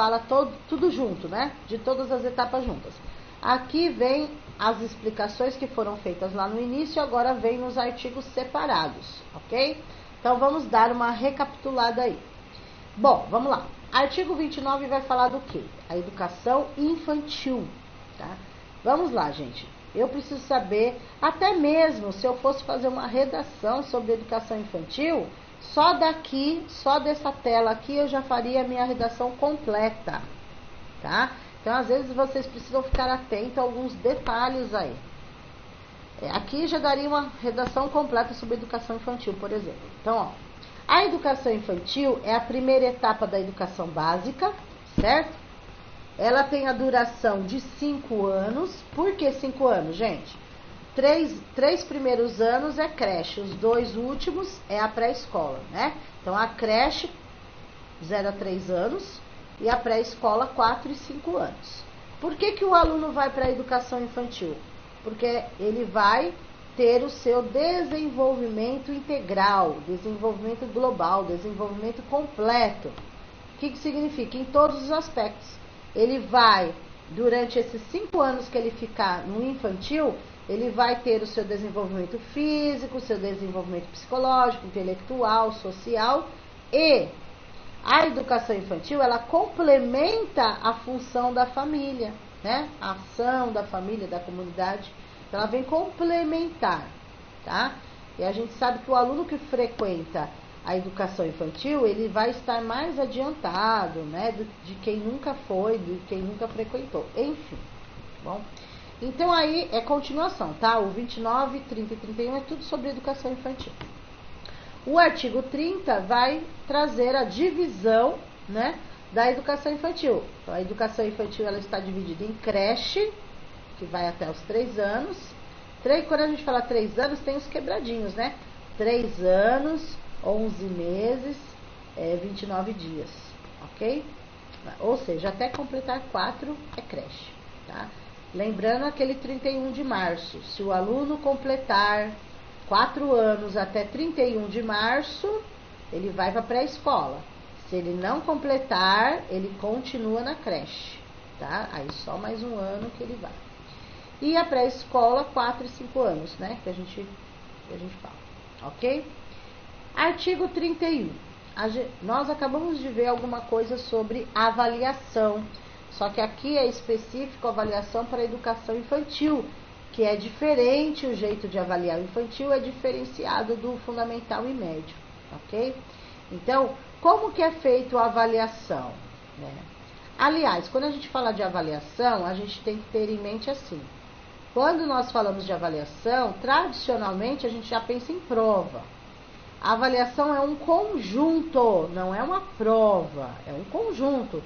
fala tudo junto, né? De todas as etapas juntas. Aqui vem as explicações que foram feitas lá no início, agora vem nos artigos separados, ok? Então vamos dar uma recapitulada aí. Bom, vamos lá. Artigo 29 vai falar do quê? A educação infantil, tá? Vamos lá, gente. Eu preciso saber, até mesmo se eu fosse fazer uma redação sobre educação infantil, só daqui, só dessa tela aqui, eu já faria a minha redação completa, tá? Então, às vezes, vocês precisam ficar atentos a alguns detalhes aí. Aqui já daria uma redação completa sobre educação infantil, por exemplo. Então, ó, a educação infantil é a primeira etapa da educação básica, certo? Ela tem a duração de 5 anos. Por que 5 anos, gente? Três primeiros anos é creche, os 2 últimos é a pré-escola, né? Então, a creche, 0 a 3 anos, e a pré-escola, 4 e 5 anos. Por que o aluno vai para a educação infantil? Porque ele vai ter o seu desenvolvimento integral, desenvolvimento global, desenvolvimento completo. O que significa? Em todos os aspectos. Ele vai, durante esses 5 anos que ele ficar no infantil, ele vai ter o seu desenvolvimento físico, o seu desenvolvimento psicológico, intelectual, social, e a educação infantil, ela complementa a função da família, né? A ação da família, da comunidade. Então, ela vem complementar, tá? E a gente sabe que o aluno que frequenta a educação infantil, ele vai estar mais adiantado, né? De quem nunca foi, de quem nunca frequentou. Enfim, bom? Então, aí é continuação, tá? O 29, 30 e 31 é tudo sobre educação infantil. O artigo 30 vai trazer a divisão, né, da educação infantil. Então, a educação infantil, ela está dividida em creche, que vai até os 3 anos. Quando a gente fala 3 anos, tem os quebradinhos, né? 3 anos, 11 meses, 29 dias, ok? Ou seja, até completar 4 é creche, tá? Lembrando aquele 31 de março, se o aluno completar 4 anos até 31 de março, ele vai para a pré-escola. Se ele não completar, ele continua na creche, tá? Aí só mais um ano que ele vai. E a pré-escola, 4 e 5 anos, né? Que a gente fala, ok? Artigo 31. Nós acabamos de ver alguma coisa sobre avaliação. Só que aqui é específico a avaliação para a educação infantil, que é diferente, o jeito de avaliar o infantil é diferenciado do fundamental e médio, ok? Então, como que é feito a avaliação, né? Aliás, quando a gente fala de avaliação, a gente tem que ter em mente assim, quando nós falamos de avaliação, tradicionalmente a gente já pensa em prova. A avaliação é um conjunto, não é uma prova, é um conjunto.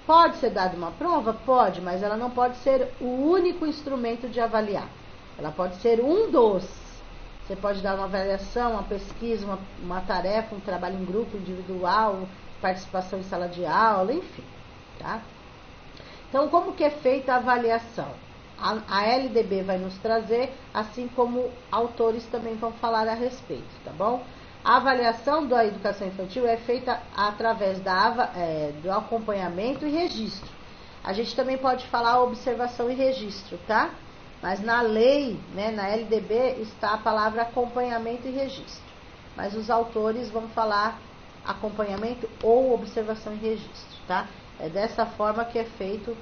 Pode ser dada uma prova? Pode, mas ela não pode ser o único instrumento de avaliar. Ela pode ser um dos. Você pode dar uma avaliação, uma pesquisa, uma tarefa, um trabalho em grupo, individual, participação em sala de aula, enfim, tá? Então, como que é feita a avaliação? A LDB vai nos trazer, assim como autores também vão falar a respeito, tá bom? A avaliação da educação infantil é feita através do acompanhamento e registro. A gente também pode falar observação e registro, tá? Mas na lei, né, na LDB, está a palavra acompanhamento e registro. Mas os autores vão falar acompanhamento ou observação e registro, tá? É dessa forma que é feito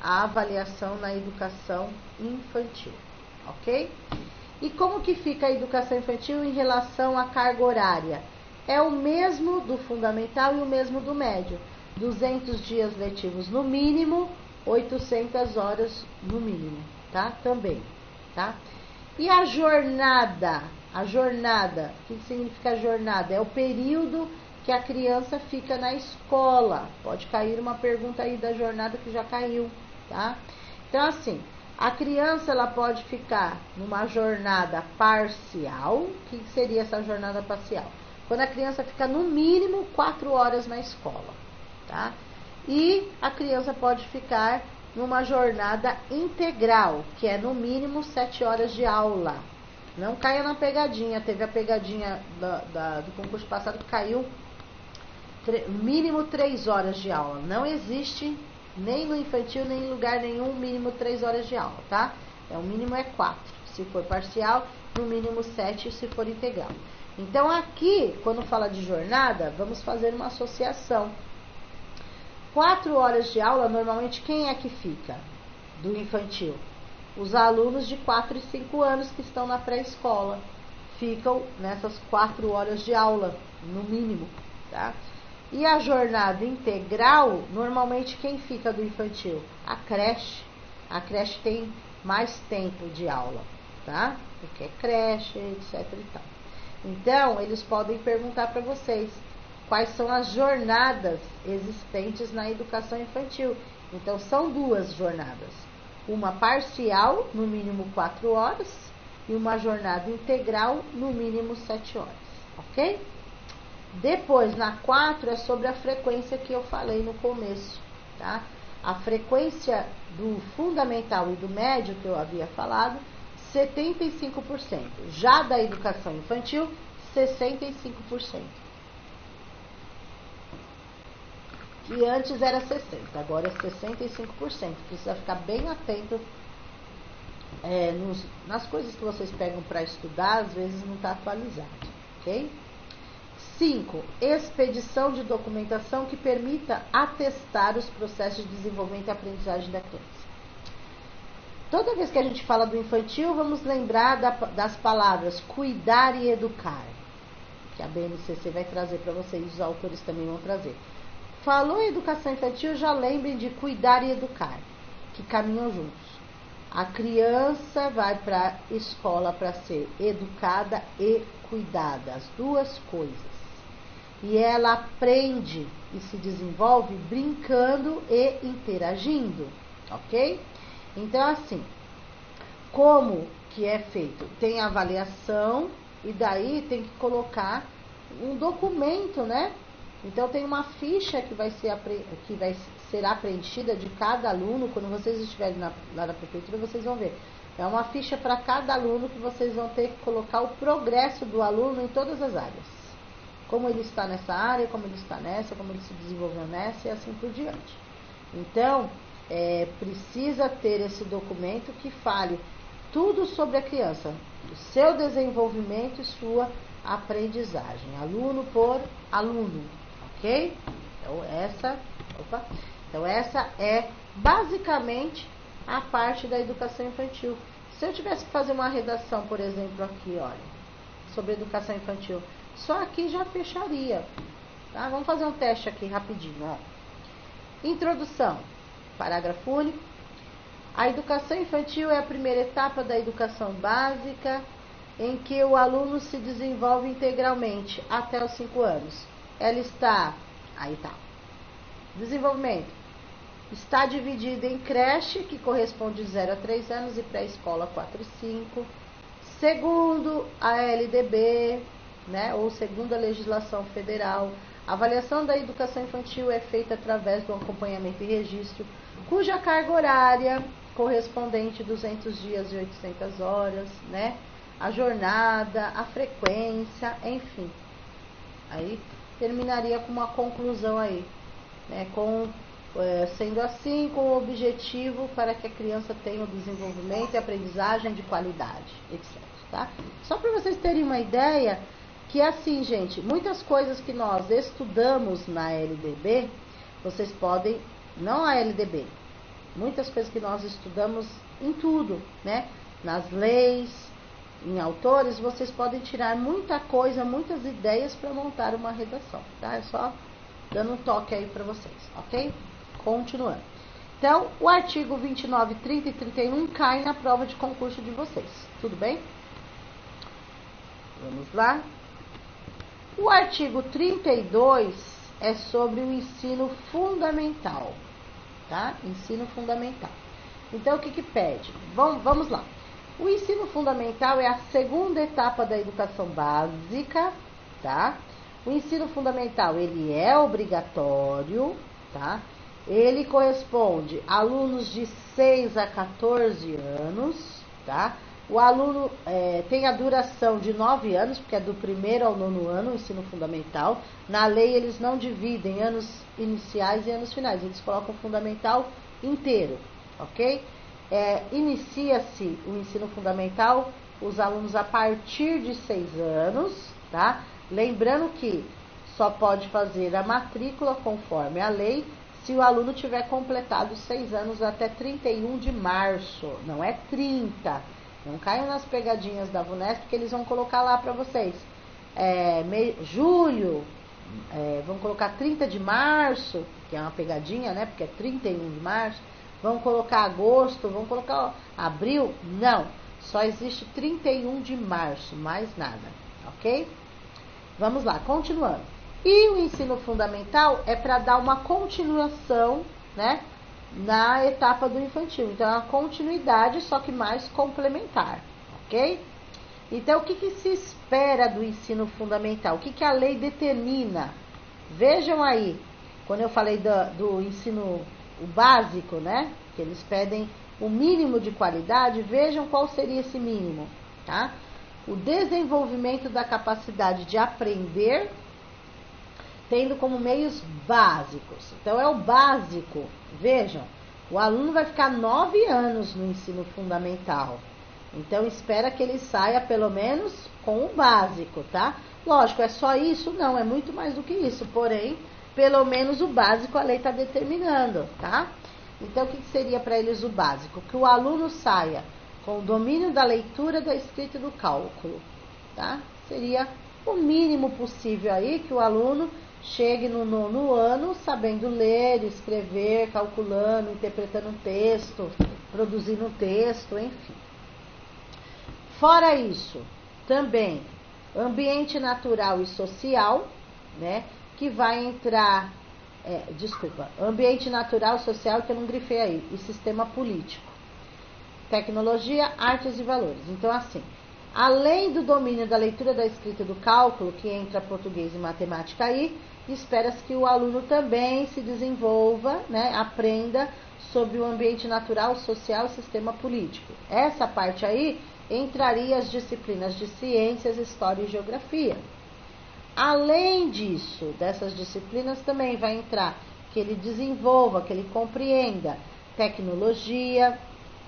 a avaliação na educação infantil, ok? E como que fica a educação infantil em relação à carga horária? É o mesmo do fundamental e o mesmo do médio. 200 dias letivos no mínimo, 800 horas no mínimo, tá? Também, tá? E a jornada? A jornada, o que significa a jornada? É o período que a criança fica na escola. Pode cair uma pergunta aí da jornada que já caiu, tá? Então, assim, a criança, ela pode ficar numa jornada parcial. O que seria essa jornada parcial? Quando a criança fica no mínimo 4 horas na escola, tá? E a criança pode ficar numa jornada integral, que é no mínimo 7 horas de aula. Não caia na pegadinha. Teve a pegadinha do concurso passado que caiu mínimo 3 horas de aula. Não existe nem no infantil, nem em lugar nenhum, mínimo 3 horas de aula, tá? O mínimo é 4, se for parcial, no mínimo 7 se for integral. Então aqui, quando fala de jornada, vamos fazer uma associação. 4 horas de aula, normalmente quem é que fica do infantil? Os alunos de 4 e 5 anos que estão na pré-escola ficam nessas 4 horas de aula, no mínimo, tá? E a jornada integral, normalmente quem fica do infantil? A creche. A creche tem mais tempo de aula, tá? Porque é creche, etc e tal. Então, eles podem perguntar para vocês quais são as jornadas existentes na educação infantil. Então, são 2 jornadas. Uma parcial, no mínimo 4 horas, e uma jornada integral, no mínimo 7 horas, ok? Depois, na 4, é sobre a frequência que eu falei no começo, tá? A frequência do fundamental e do médio, que eu havia falado, 75%. Já da educação infantil, 65%. Que antes era 60%, agora é 65%. Precisa ficar bem atento nas coisas que vocês pegam para estudar, às vezes não está atualizado, ok? 5. Expedição de documentação que permita atestar os processos de desenvolvimento e aprendizagem da criança. Toda vez que a gente fala do infantil, vamos lembrar das palavras cuidar e educar, que a BNCC vai trazer para vocês, os autores também vão trazer. Falou em educação infantil, já lembrem de cuidar e educar, que caminham juntos. A criança vai para a escola para ser educada e cuidada, as 2 coisas. E ela aprende e se desenvolve brincando e interagindo, ok? Então, assim, como que é feito? Tem avaliação e daí tem que colocar um documento, né? Então, tem uma ficha que vai ser preenchida de cada aluno. Quando vocês estiverem lá na prefeitura, vocês vão ver. É uma ficha para cada aluno que vocês vão ter que colocar o progresso do aluno em todas as áreas. Como ele está nessa área, como ele está nessa, como ele se desenvolveu nessa e assim por diante. Então, precisa ter esse documento que fale tudo sobre a criança, o seu desenvolvimento e sua aprendizagem, aluno por aluno, ok? Então essa é basicamente a parte da educação infantil. Se eu tivesse que fazer uma redação, por exemplo, aqui, olha, sobre educação infantil, só aqui já fecharia, tá? Vamos fazer um teste aqui rapidinho, ó. Introdução, parágrafo único. A educação infantil é a primeira etapa da educação básica em que o aluno se desenvolve integralmente até os 5 anos. Ela está, aí tá, desenvolvimento, está dividida em creche, que corresponde de 0 a 3 anos, e pré-escola 4 e 5. Segundo a LDB, né, ou segundo a legislação federal, a avaliação da educação infantil é feita através do acompanhamento e registro, cuja carga horária correspondente 200 dias e 800 horas, né, a jornada, a frequência, enfim. Aí terminaria com uma conclusão aí, né, sendo assim, com o objetivo para que a criança tenha o desenvolvimento e aprendizagem de qualidade, etc. Tá? Só para vocês terem uma ideia, que assim, gente, muitas coisas que nós estudamos na LDB, vocês podem, não a LDB, muitas coisas que nós estudamos em tudo, né? Nas leis, em autores, vocês podem tirar muita coisa, muitas ideias para montar uma redação, tá? É só dando um toque aí para vocês, ok? Continuando. Então, o artigo 29, 30 e 31 cai na prova de concurso de vocês, tudo bem? Vamos lá. O artigo 32 é sobre o ensino fundamental, tá? Ensino fundamental. Então, o que pede? Vamos lá. O ensino fundamental é a segunda etapa da educação básica, tá? O ensino fundamental, ele é obrigatório, tá? Ele corresponde a alunos de 6 a 14 anos, tá? O aluno tem a duração de 9 anos, porque é do 1º ao 9º ano, o ensino fundamental. Na lei eles não dividem anos iniciais e anos finais, eles colocam o fundamental inteiro, ok? Inicia-se o ensino fundamental, os alunos a partir de 6 anos, tá? Lembrando que só pode fazer a matrícula conforme a lei se o aluno tiver completado 6 anos até 31 de março, não é 30. Não caiam nas pegadinhas da VUNESP, que eles vão colocar lá para vocês. Julho, vão colocar 30 de março, que é uma pegadinha, né? Porque é 31 de março. Vão colocar agosto, vão colocar abril. Não, só existe 31 de março, mais nada, ok? Vamos lá, continuando. E o ensino fundamental é para dar uma continuação, né? Na etapa do infantil. Então, é uma continuidade, só que mais complementar, ok? Então, o que se espera do ensino fundamental? O que a lei determina? Vejam aí, quando eu falei do ensino o básico, né? Que eles pedem o mínimo de qualidade, vejam qual seria esse mínimo, tá? O desenvolvimento da capacidade de aprender, tendo como meios básicos. Então, é o básico. Vejam, o aluno vai ficar 9 anos no ensino fundamental. Então, espera que ele saia pelo menos com o básico, tá? Lógico, é só isso? Não, é muito mais do que isso. Porém, pelo menos o básico a lei está determinando, tá? Então, o que seria para eles o básico? Que o aluno saia com o domínio da leitura, da escrita e do cálculo, tá? Seria o mínimo possível aí que o aluno chegue no 9º ano sabendo ler, escrever, calculando, interpretando um texto, produzindo um texto, enfim. Fora isso, também ambiente natural e social, né? Que vai entrar, ambiente natural, social, que eu não grifei aí, e sistema político. Tecnologia, artes e valores. Então, assim, além do domínio da leitura, da escrita e do cálculo, que entra português e matemática aí, espera-se que o aluno também se desenvolva, né, aprenda sobre o ambiente natural, social e sistema político. Essa parte aí entraria as disciplinas de ciências, história e geografia. Além disso, dessas disciplinas também vai entrar que ele desenvolva, que ele compreenda tecnologia,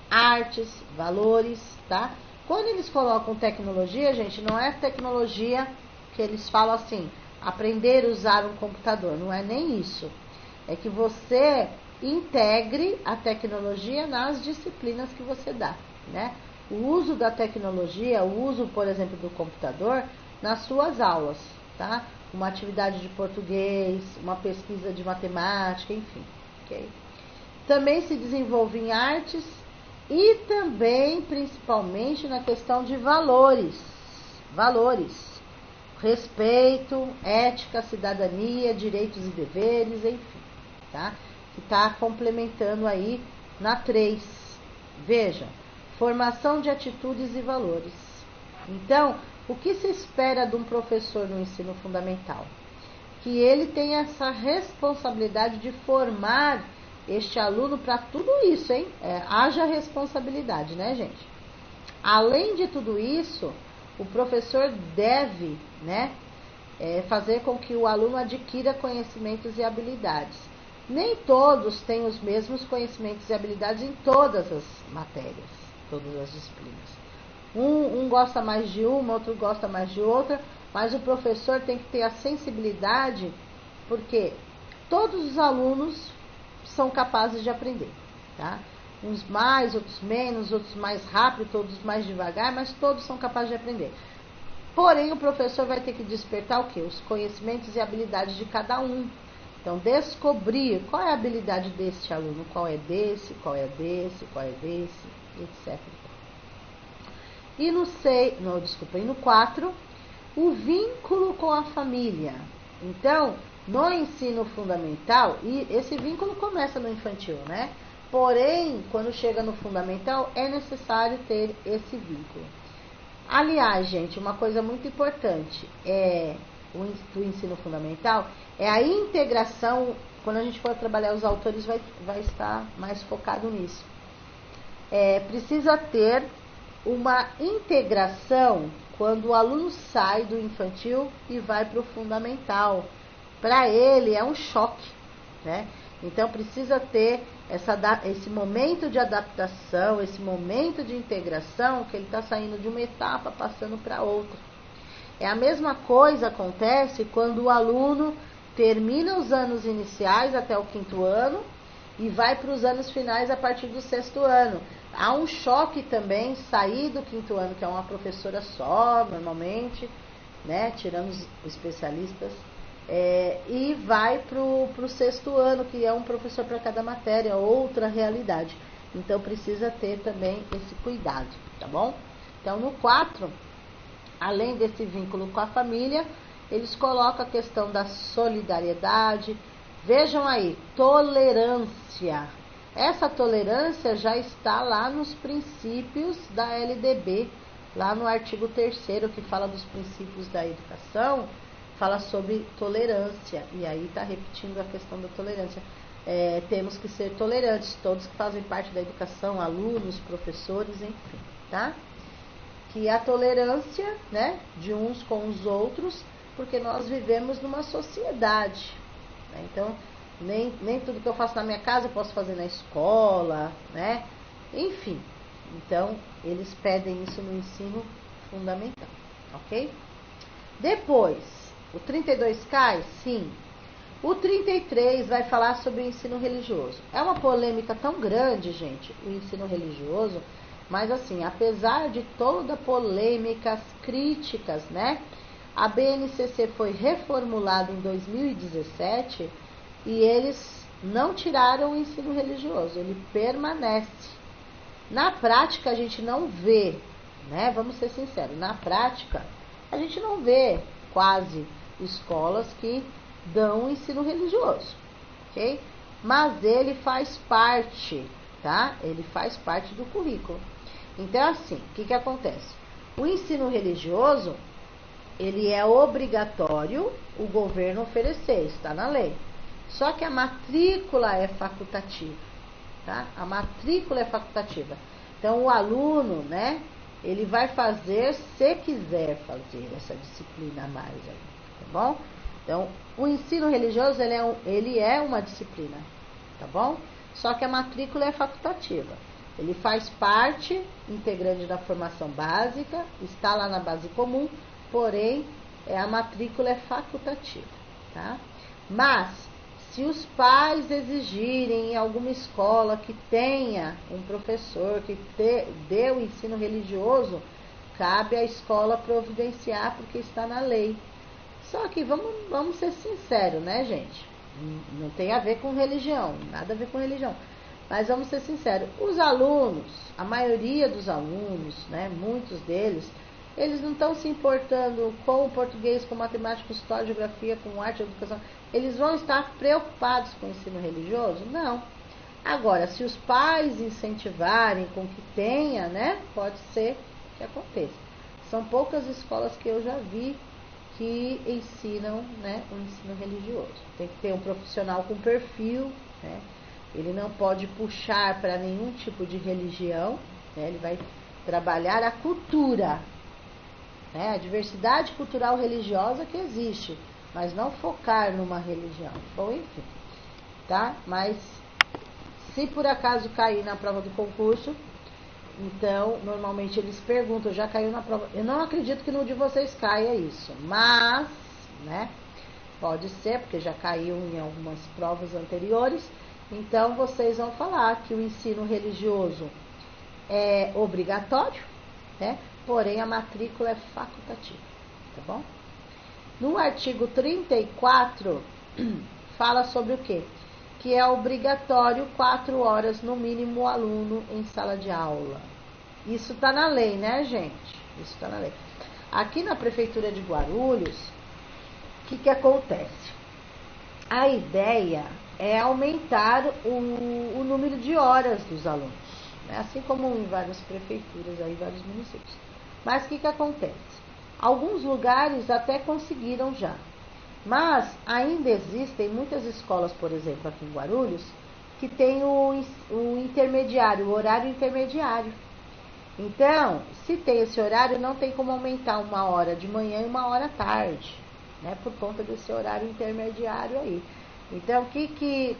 artes, valores, tá? Quando eles colocam tecnologia, gente, não é tecnologia que eles falam assim, aprender a usar um computador, não é nem isso. É que você integre a tecnologia nas disciplinas que você dá, né? O uso da tecnologia, o uso, por exemplo, do computador nas suas aulas, tá? Uma atividade de português, uma pesquisa de matemática, enfim, ok? Também se desenvolve em artes e também, principalmente, na questão de valores, respeito, ética, cidadania, direitos e deveres, enfim, tá? Que está complementando aí na 3. Veja, formação de atitudes e valores. Então, o que se espera de um professor no ensino fundamental? Que ele tenha essa responsabilidade de formar este aluno para tudo isso, hein? Haja responsabilidade, né, gente? Além de tudo isso, o professor deve, né, fazer com que o aluno adquira conhecimentos e habilidades. Nem todos têm os mesmos conhecimentos e habilidades em todas as matérias, todas as disciplinas. Um gosta mais de uma, outro gosta mais de outra, mas o professor tem que ter a sensibilidade, porque todos os alunos são capazes de aprender, tá? Uns mais, outros menos, outros mais rápido, todos mais devagar, mas todos são capazes de aprender. Porém, o professor vai ter que despertar o quê? Os conhecimentos e habilidades de cada um. Então, descobrir qual é a habilidade desse aluno, qual é desse, qual é desse, qual é desse, etc. E no 4, o vínculo com a família. Então, no ensino fundamental, e esse vínculo começa no infantil, né? Porém, quando chega no fundamental, é necessário ter esse vínculo. Aliás, gente, uma coisa muito importante do ensino fundamental é a integração. Quando a gente for trabalhar os autores, vai estar mais focado nisso. Precisa ter uma integração quando o aluno sai do infantil e vai para o fundamental. Para ele é um choque, né? Então precisa ter esse momento de adaptação, esse momento de integração, que ele está saindo de uma etapa passando para outra. É a mesma coisa acontece quando o aluno termina os anos iniciais até o 5º ano e vai para os anos finais a partir do 6º ano. Há um choque também sair do 5º ano, que é uma professora só, normalmente, né, tirando os especialistas, e vai para o 6º ano, que é um professor para cada matéria, outra realidade. Então precisa ter também esse cuidado, tá bom? Então no 4, além desse vínculo com a família, eles colocam a questão da solidariedade. Vejam aí, tolerância. Essa tolerância já está lá nos princípios da LDB, lá no artigo 3º, que fala dos princípios da educação, fala sobre tolerância. E aí está repetindo a questão da tolerância. Temos que ser tolerantes, todos que fazem parte da educação, alunos, professores, enfim, tá? Que a tolerância, né, de uns com os outros, porque nós vivemos numa sociedade, né? Então, nem tudo que eu faço na minha casa eu posso fazer na escola, né? Enfim, então eles pedem isso no ensino fundamental, ok? Depois, o 32 cai? Sim. O 33 vai falar sobre o ensino religioso. É uma polêmica tão grande, gente, o ensino religioso, mas assim, apesar de toda polêmicas, críticas, né? A BNCC foi reformulada em 2017 e eles não tiraram o ensino religioso, ele permanece. Na prática a gente não vê, né? Vamos ser sinceros, na prática a gente não vê quase escolas que dão o ensino religioso, ok? Mas ele faz parte, tá? Ele faz parte do currículo. Então assim, o que acontece? O ensino religioso, ele é obrigatório o governo oferecer, está na lei. Só que a matrícula é facultativa, tá? A matrícula é facultativa. Então, o aluno, né, ele vai fazer se quiser fazer essa disciplina a mais aí, tá bom? Então, o ensino religioso, ele é uma disciplina, tá bom? Só que a matrícula é facultativa. Ele faz parte integrante da formação básica, está lá na base comum, porém, a matrícula é facultativa, tá? Mas, se os pais exigirem em alguma escola que tenha um professor que dê o ensino religioso, cabe à escola providenciar, porque está na lei. Só que vamos ser sinceros, né, gente? Não tem a ver com religião, nada a ver com religião. Mas vamos ser sinceros, os alunos, a maioria dos alunos, né, muitos deles, eles não estão se importando com o português, com matemática, com história, geografia, com arte, educação. Eles vão estar preocupados com o ensino religioso? Não. Agora, se os pais incentivarem com que tenha, né, pode ser que aconteça. São poucas escolas que eu já vi que ensinam, né, o ensino religioso. Tem que ter um profissional com perfil, né? Ele não pode puxar para nenhum tipo de religião, né? Ele vai trabalhar a cultura, né? A diversidade cultural religiosa que existe, mas não focar numa religião. Bom, enfim, tá? Mas se por acaso cair na prova do concurso, então normalmente eles perguntam, já caiu na prova? Eu não acredito que no de vocês caia isso, mas, né? Pode ser, porque já caiu em algumas provas anteriores. Então vocês vão falar que o ensino religioso é obrigatório, né? Porém a matrícula é facultativa, tá bom? No artigo 34 fala sobre o quê? Que é obrigatório 4 horas no mínimo o aluno em sala de aula. Isso está na lei, né, gente? Isso está na lei. Aqui na Prefeitura de Guarulhos, o que acontece? A ideia é aumentar o número de horas dos alunos, né? Assim como em várias prefeituras, aí, vários municípios. Mas o que acontece? Alguns lugares até conseguiram já, mas ainda existem muitas escolas, por exemplo, aqui em Guarulhos, que tem o intermediário, o horário intermediário. Então, se tem esse horário, não tem como aumentar 1 hora de manhã e 1 hora à tarde, né? Por conta desse horário intermediário aí. Então,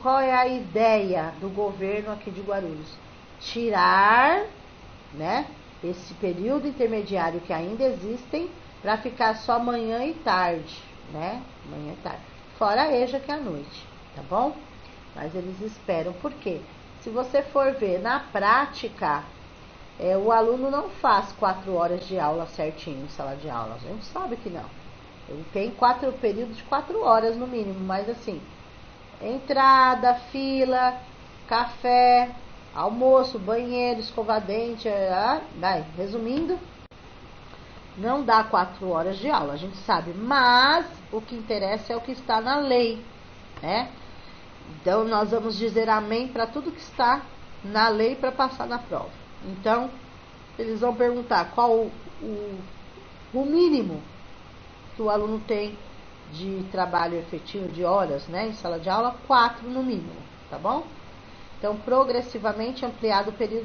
qual é a ideia do governo aqui de Guarulhos? Tirar, né, esse período intermediário que ainda existem para ficar só manhã e tarde, né? Manhã e tarde. Fora a EJA que é à noite, tá bom? Mas eles esperam. Por quê? Se você for ver na prática, o aluno não faz 4 horas de aula certinho em sala de aula. A gente sabe que não. Ele tem 4 períodos de 4 horas no mínimo, mas assim, entrada, fila, café, almoço, banheiro, escova-dente, vai, resumindo, não dá 4 horas de aula, a gente sabe, mas o que interessa é o que está na lei, né? Então nós vamos dizer amém para tudo que está na lei para passar na prova. Então, eles vão perguntar qual o mínimo que o aluno tem de trabalho efetivo, de horas, né, em sala de aula, 4 no mínimo, tá bom? Então, progressivamente ampliado o período